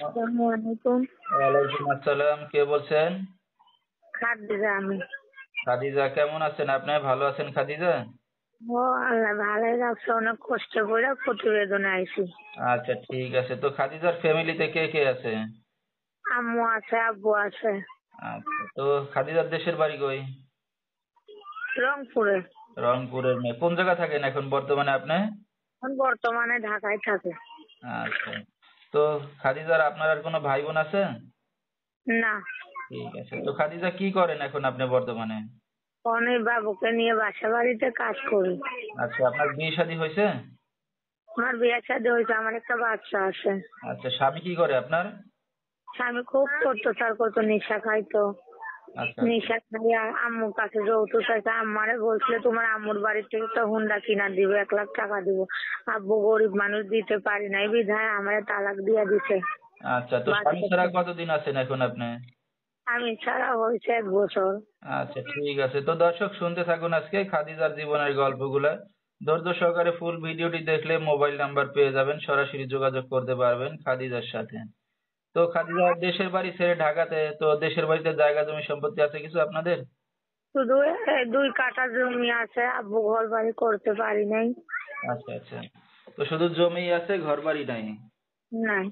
আসসালামু আলাইকুম। ওয়ালাইকুম আসসালাম। কে বলছেন? খাদিজা আমি। খাদিজা, কেমন আছেন আপনি? ভালো আছেন খাদিজা? ও আল্লাহ ভালোই রাখছে, অনেক কষ্ট করে প্রতিবেদনে আইছি। আচ্ছা, ঠিক আছে। তো খাদিজার ফ্যামিলিতে কে কে আছে? আম্মু আছে, আব্বু আছে। আচ্ছা, তো খাদিজার দেশের বাড়ি কই? রংপুরে। রংপুরের মেয়ে। কোন জায়গা থাকেন এখন বর্তমানে আপনি? এখন বর্তমানে ঢাকায় থাকে। আচ্ছা, তো খাদিজার আপনার আর কোনো ভাই বোন আছে? না, ঠিক আছে। তো খাদিজা কি করেন এখন আপনি বর্তমানে? অনেক বাবুকে নিয়ে বাসা বাড়িতে কাজ করি। আচ্ছা, আপনার বিয়ে শাদী হয়েছে? আমার বিয়ে শাদী হয়েছে, আমার একটা বাচ্চা আছে। আচ্ছা, স্বামী কি করে আপনার? স্বামী খুব অত্যাচার করতো, নেশা খাইতো। আচ্ছা আচ্ছা। নেশা খাইয়া আম্মুর কাছে যৌতুক চাইছে, আম্মারে বলছিল তোমার আম্মুর বাড়ি থেকে তো হুন্ডা কিনা দিবে, 1 লাখ টাকা দিব। আব্বু গরিব মানুষ, দিতে পারি নাই বিধায় আমারে তালাক দিয়া দিছে। আচ্ছা, তো স্বামী বাচ্চা ছাড়া ছেলে। কতদিন আছেন এখন আপনি? আমি ছাড়া হয়েছে 1 বছর। আচ্ছা, ঠিক আছে। তো দর্শক, শুনতে থাকুন আজকে খাদিজার জীবনের গল্পগুলা। ধৈর্য সহকারে ফুল ভিডিওটি দেখলে মোবাইল নাম্বার পেয়ে যাবেন, সরাসরি যোগাযোগ করতে পারবেন খাদিজার সাথে। তো খাদিজার দেশের বাড়ি ছেড়ে ঢাকাতে, তো দেশের বাড়িতে জায়গা জমি সম্পত্তি আছে কিছু আপনাদের? শুধু 2 কাঠা জমি আছে, আব্বু ঘর বাড়ি করতে পারি নাই। আচ্ছা আচ্ছা। তো শুধু জমি আছে, ঘর বাড়ি নাই? নাই।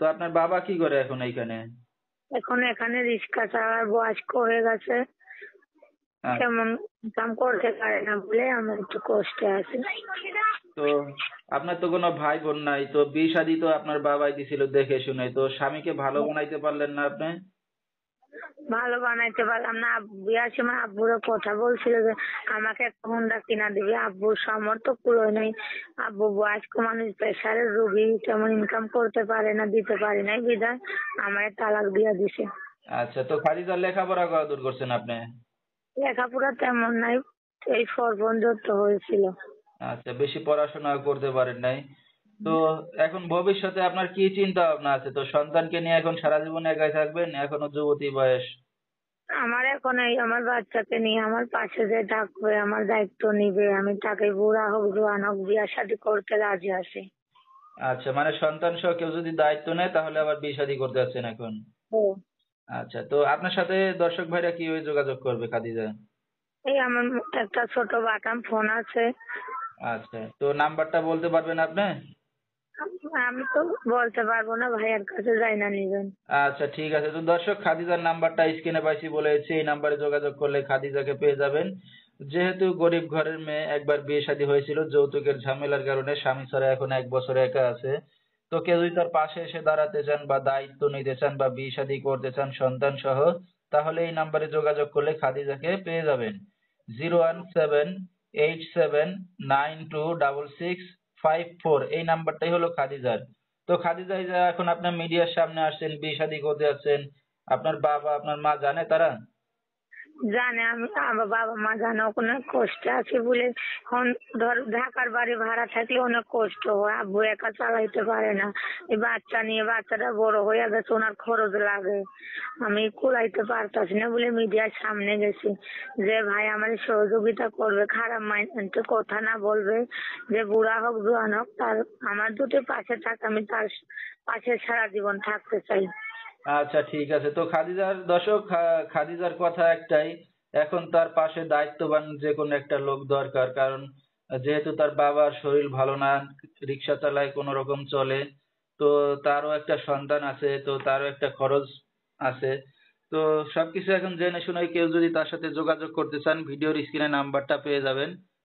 তো আপনার বাবা কি করে এখন এইখানে? এখন এখানে রিক্সা চালার বয়স্ক হয়ে গেছে, কেমন কাম করতে পারে না বলে আমি একটু কষ্টে আছি। তো আপনার তো কোনো ভাই বোন নাই, তো বিয়ে শাদী তো আপনার বাবাই দিছিল দেখে শুনে, তো স্বামীকে ভালো বানাইতে পারলেন না আপনি? ভালো বানাইতে পারলাম না। বিয়ার সময় আব্বুরও কথা বলছিল যে আমাকে একটা হুন্ডা কিনা দিবি, আব্বুর সামর্থ্য কুলোয় নাই। আব্বু বয়স্ক মানুষ, প্রেশারের রোগী, তেমন ইনকাম করতে পারে না, দিতে পারি নাই বিধায় আমার তালাক দিয়া দিছে। আচ্ছা, তো খাদিজার লেখাপড়া কতদূর করছেন আপনি? লেখাপড়া তেমন নাই, এই পর্যন্ত হয়েছিল। আচ্ছা, বেশি পড়াশোনা করতে পারেন নাই। তো এখন ভবিষ্যতে আপনার কি চিন্তা ভাবনা আছে? তো সন্তানকে নিয়ে এখন সারা জীবন একাই থাকবেন? এখনো যুবতী বয়স। আমার এখন এই আমার বাচ্চাকে নিয়ে আমার পাশে যে থাকবে, আমার দায়িত্ব নিবে, আমি তাকে বুড়া হোক জোয়ান হোক বিয়া শাদী করতে রাজি আছি। আচ্ছা, মানে সন্তান সহ কেউ যদি দায়িত্ব নেয় তাহলে আবার বিয়ে শাদী করতে যাচ্ছেন এখন? ও, আচ্ছা, তো আপনার সাথে দর্শক ভাইরা কিভাবে যোগাযোগ করবে খাদিজা? এই আমার একটা ছোট বাটাম ফোন আছে। আচ্ছা, তো নাম্বারটা বলতে পারবেন আপনি? আমি তো বলতে পারবো না, ভাইয়ের কাছে যাই না নিবেন। আচ্ছা, ঠিক আছে। তো দর্শক, খাদিজার নাম্বারটা স্ক্রিনে পাইছি বলেছি, এই নাম্বারে যোগাযোগ করলে খাদিজাকে পেয়ে যাবেন। যেহেতু গরিব ঘরের মেয়ে, একবার বিয়ে শাদী হয়েছিল, যৌতুকের ঝামেলার কারণে স্বামী ছাড়া এখন 1 বছর একা আছে। তো কেউ যদি তার পাশে এসে দাঁড়াতে চান বা দায়িত্ব নিতে চান বা বিয়ে শাদী করতে চান সন্তান সহ, তাহলে এই নাম্বারে যোগাযোগ করলে খাদিজাকে পেয়ে যাবেন। 01787926654, এই নাম্বারটাই হলো খাদিজার। তো খাদিজা, এই যে এখন আপনার মিডিয়ার সামনে আসছেন, বিয়ে শাদী করতে যাচ্ছেন, আপনার বাবা আপনার মা জানে তারা? জানে, আমি আমার বাবা মা জানে অনেক কষ্ট আছে বলে। এখন ধর ঢাকার বাড়ি ভাড়া থাকলে অনেক কষ্ট হয়, আব্বু একা চালাইতে পারে না। এই বাচ্চা নিয়ে, বাচ্চাটা বড় হয়ে গেছে, ওনার খরচ লাগে, আমি কুলাইতে পারতাছি না বলে মিডিয়ার সামনে গেছি যে ভাই আমার সহযোগিতা করবে, খারাপ মাইন্ডে কথা না বলবে, যে বুড়া হোক জোয়ান হোক তার আমার দুটো পাশে থাক, আমি তার পাশে সারা জীবন থাকতে চাই। আচ্ছা, ঠিক আছে। তো খাদিজার দর্শক, খাদিজার কথা একটাই, এখন তার পাশে দায়িত্ববান যে কোনো একটা লোক দরকার। কারণ যেহেতু তার বাবার শরীর ভালো না, রিক্সা চালায় কোনো রকম চলে, তো তারও একটা সন্তান আছে, তো তারও একটা খরচ আছে। তো সবকিছু এখন জেনে শুনে কেউ যদি তার সাথে যোগাযোগ করতে চান, ভিডিওর স্ক্রিনে নাম্বারটা পেয়ে যাবেন।